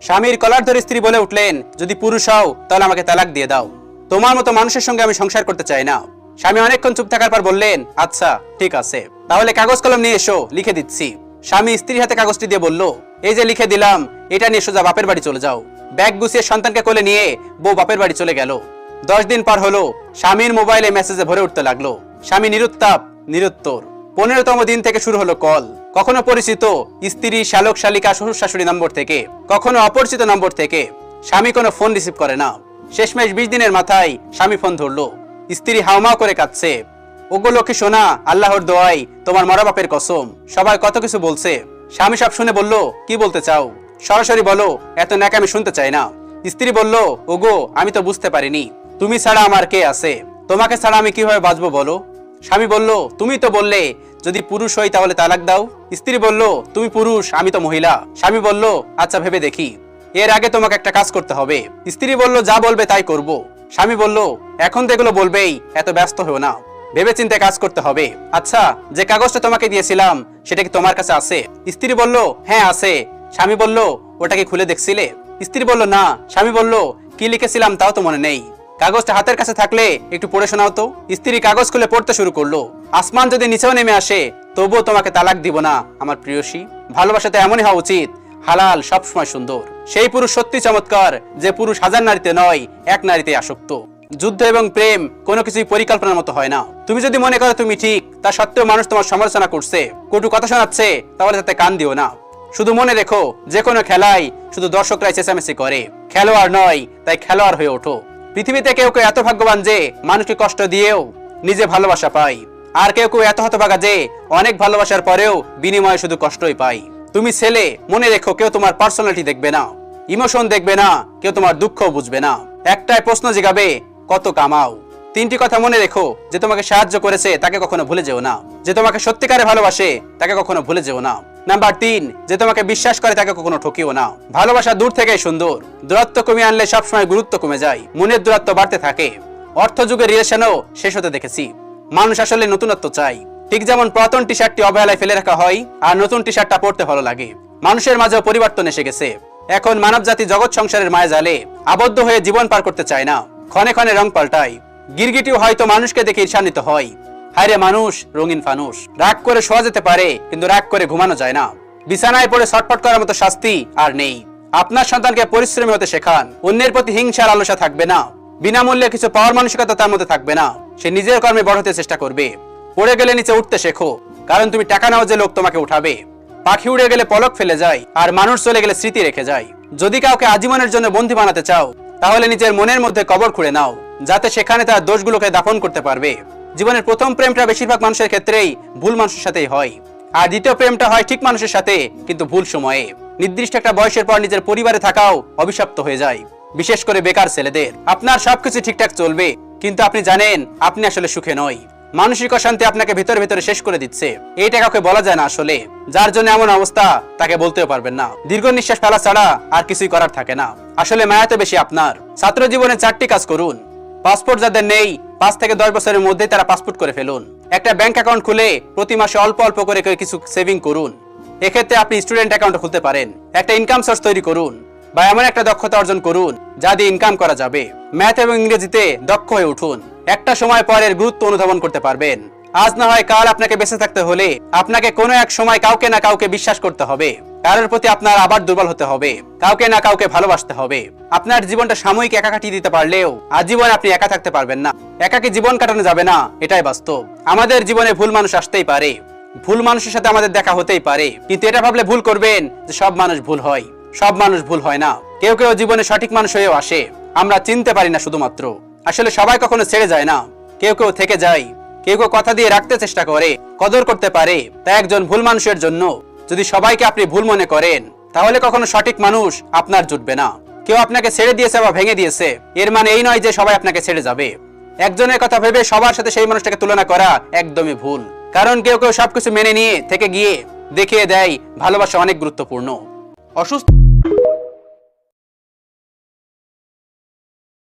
স্বামীর কলার ধরে স্ত্রী বলে উঠলেন, যদি পুরুষ হও তাহলে আমাকে তালাক দিয়ে দাও, তোমার মতো মানুষের সঙ্গে আমি সংসার করতে চাই না। স্বামী অনেকক্ষণ চুপ থাকার পর বললেন, আচ্ছা ঠিক আছে, তাহলে কাগজ কলম নিয়ে এসো, লিখে দিচ্ছি। স্বামী স্ত্রীর হাতে কাগজটি দিয়ে বলল, এই যে লিখে দিলাম, এটা নিয়ে সোজা বাপের বাড়ি চলে যাও। ব্যাগ গুছিয়ে সন্তানকে কোলে নিয়ে বউ বাপের বাড়ি চলে গেল। 10 দিন পার হলো, স্বামীর মোবাইলে মেসেজে ভরে উঠতে লাগলো। স্বামী নিরুত্তাপ নিরুত্তর। 15তম দিন থেকে শুরু হলো কল, কখনো পরিচিত স্ত্রী, শালক শালিকা, শ্বশুর শাশুড়ি নম্বর থেকে, কখনো অপরিচিত নম্বর থেকে। স্বামী কোনো ফোন রিসিভ করে না। শেষমেশ 20 দিনের মাথায় স্বামী ফোন ধরলো। স্ত্রী হাউমাউ করে কাঁদছে, ওগো লক্ষ্মী সোনা, আল্লাহর দোয়াই, তোমার মরা বাপের কসম, সবাই কত কিছু বলছে। স্বামী সব শুনে বলল, কি বলতে চাও, সরাসরি বলো, এত ন্যাকা আমি শুনতে চাই না। স্ত্রী বলল, ওগো আমি তো বুঝতে পারিনি, তুমি ছাড়া আমার কে আছে, তোমাকে ছাড়া আমি কিভাবে বাঁচবো বলো। স্বামী বলল, তুমি তো বললে যদি পুরুষ হই তাহলে তালাক দাও। স্ত্রী বলল, তুমি পুরুষ, আমি তো মহিলা। স্বামী বলল, আচ্ছা ভেবে দেখি, এর আগে তোমাকে একটা কাজ করতে হবে। স্ত্রী বলল, যা বলবে তাই করব। স্বামী বলল, এখন তো এগুলো বলবেই, এত ব্যস্ত হও না, ভেবে চিন্তে কাজ করতে হবে। আচ্ছা, যে কাগজটা তোমাকে দিয়েছিলাম সেটা কি তোমার কাছে আছে? স্ত্রী বলল, হ্যাঁ আছে। স্বামী বলল, ওটা কি খুলে দেখছিলে? স্ত্রী বলল, না। স্বামী বলল, কি লিখেছিলাম তাও তো মনে নেই, কাগজটা হাতের কাছে থাকলে একটু পড়ে শোনাও তো। স্ত্রী কাগজ খুলে পড়তে শুরু করলো, আসমান যদি নিচেও নেমে আসে তবুও তোমাকে তালাক দিব না আমার প্রিয়সী। ভালোবাসা তো এমনই হওয়া উচিত, হালাল, সবসময় সুন্দর। সেই পুরুষ সত্যি চমৎকার, যে পুরুষ হাজার নারীতে নয়, এক নারীতে আসক্ত। যুদ্ধ এবং প্রেম কোনো কিছুই পরিকল্পনার মতো হয় না। তুমি যদি মনে করো তুমি ঠিক, তা সত্ত্বেও মানুষ তোমার সমালোচনা করছে, কটু কথা শোনাচ্ছে, তাহলে তাতে কান দিও না। শুধু মনে রেখো, যে কোনো খেলায় শুধু দর্শকরাই চেঁচামেচি করে, খেলোয়াড় নয়, তাই খেলোয়াড় হয়ে ওঠো। পৃথিবীতে কেউ কেউ এত ভাগ্যবান যে মানুষকে কষ্ট দিয়েও নিজে ভালোবাসা পায়, আর কেউ কেউ এত হতভাগা যে অনেক ভালোবাসার পরেও বিনিময়ে শুধু কষ্টই পায়। তুমি ছেলে, মনে রেখো, কেউ তোমার পার্সোনালিটি দেখবে না, ইমোশন দেখবে না, কেউ তোমার দুঃখ বুঝবে না। একটাই প্রশ্ন জিগাবে, কত কামাও। 3টি কথা মনে রেখো, যে তোমাকে সাহায্য করেছে তাকে কখনো ভুলে যেও না, যে তোমাকে সত্যিকারে ভালোবাসে তাকে কখনো ভুলে যেও না। নাম্বার 3, যে তোমাকে বিশ্বাস করে তাকে কখনো ঠকিও না। ভালোবাসা দূর থেকেই সুন্দর, দূরত্ব কমিয়ে আনলে সবসময় গুরুত্ব কমে যায়, মনের দূরত্ব বাড়তে থাকে। অর্থযুগের রিলেশনও শেষ হতে দেখেছি। মানুষ আসলে নতুনত্ব চাই, ঠিক যেমন পুরাতন টি শার্টটি অবহেলায় ফেলে রাখা হয় আর নতুন টি শার্টটা পরতে ভালো লাগে। মানুষের মাঝেও পরিবর্তন এসে গেছে। এখন মানব জাতি জগৎ সংসারের মায়া জালে আবদ্ধ হয়ে জীবন পার করতে চায় না, ক্ষণে ক্ষণে রং পাল্টায়। গিরগিটিও হয়তো মানুষকে দেখে ঈর্ষান্বিত হয়, হায়রে মানুষ রঙিন ফানুষ। রাগ করে শোয়া যেতে পারে, কিন্তু রাগ করে ঘুমানো যায় না। বিছানায় পড়ে ছটফট করার মতো শাস্তি আর নেই। আপনার সন্তানকে পরিশ্রমী হতে শেখান, অন্যের প্রতি হিংসার আলোচনা থাকবে না, বিনামূল্যে কিছু পাওয়ার মানসিকতা তার মধ্যে থাকবে না। সে নিজের কর্মে বড় হতে চেষ্টা করবে। পড়ে গেলে নিচে উঠতে শেখো, কারণ তুমি টাকা নাও যে লোক তোমাকে উঠাবে। পাখি উড়ে গেলে পলক ফেলে যায়, আর মানুষ চলে গেলে স্মৃতি রেখে যায়। যদি কাউকে আজীবনের জন্য বন্দী বানাতে চাও, তাহলে নিজের মনের মধ্যে কবর খুঁড়ে নাও, যাতে সেখানে তার দোষগুলোকে দাফন করতে পারবে। জীবনের প্রথম প্রেমটা বেশিরভাগ মানুষের ক্ষেত্রেই ভুল মানুষের সাথেই হয়, আর দ্বিতীয় প্রেমটা হয় ঠিক মানুষের সাথে, কিন্তু ভুল সময়ে। নির্দিষ্ট একটা বয়সের পর নিজের পরিবারে থাকাও অভিশপ্ত হয়ে যায়, বিশেষ করে বেকার ছেলেদের। আপনার সবকিছু ঠিকঠাক চলবে, কিন্তু আপনি জানেন আপনি আসলে সুখে নয়। মানসিক অশান্তি আপনাকে ভিতরে ভিতরে শেষ করে দিচ্ছে। এইটা কাউকে বলা যায় না আসলে, যার জন্য এমন অবস্থা তাকে বলতেও পারবেন না। দীর্ঘ নিঃশ্বাস ফেলা ছাড়া আর কিছুই করার থাকে না। আসলে মায়া তো বেশি আপনার। ছাত্র জীবনে 4টি কাজ করুন। পাসপোর্ট যাদের নেই, 5 থেকে 10 বছরের মধ্যে তারা পাসপোর্ট করে ফেলুন। একটা ব্যাংক অ্যাকাউন্ট খুলে প্রতি মাসে অল্প অল্প করে কিছু সেভিং করুন। এক্ষেত্রে আপনি স্টুডেন্ট অ্যাকাউন্ট খুলতে পারেন। একটা ইনকাম সোর্স তৈরি করুন, বা এমন একটা দক্ষতা অর্জন করুন যা দিয়ে ইনকাম করা যাবে। ম্যাথ এবং ইংরেজিতে দক্ষ হয়ে উঠুন। একটা সময় পরের গুরুত্ব অনুধাবন করতে পারবেন। আজ না হয় কাল আপনাকে বেঁচে থাকতে হলে আপনাকে কোনো এক সময় কাউকে না কাউকে বিশ্বাস করতে হবে, কারোর প্রতি আপনার আবার দুর্বল হতে হবে, কাউকে না কাউকে ভালোবাসতে হবে। আপনার জীবনটা সাময়িক একা কাটিয়ে দিতে পারলেও আজীবন আপনি একা থাকতে পারবেন না। একাকী জীবন কাটানো যাবে না, এটাই বাস্তব। আমাদের জীবনে ভুল মানুষ আসতেই পারে, ভুল মানুষের সাথে আমাদের দেখা হতেই পারে, কিন্তু এটা ভাবলে ভুল করবেন যে সব মানুষ ভুল হয়। সব মানুষ ভুল হয় না। কেউ কেউ জীবনে সঠিক মানুষ হয়েও আসে, আমরা চিনতে পারি না শুধুমাত্র। আসলে সবাই কখনো ছেড়ে যায় না, কেউ কেউ থেকে যায়, কেউ কেউ কথা দিয়ে রাখতে চেষ্টা করে, কদর করতে পারে। তাই একজন ভুল মানুষের জন্য যদি সবাইকে আপনি ভুল মনে করেন, তাহলে কখনো সঠিক মানুষ আপনার জুটবে না। কেউ আপনাকে ছেড়ে দিয়েছে বা ভেঙে দিয়েছে, এর মানে এই নয় যে সবাই আপনাকে ছেড়ে যাবে। একজনের কথা ভেবে সবার সাথে সেই মানুষটাকে তুলনা করা একদমই ভুল, কারণ কেউ কেউ সবকিছু মেনে নিয়ে থেকে গিয়ে দেখিয়ে দেয় ভালোবাসা অনেক গুরুত্বপূর্ণ। অসুস্থ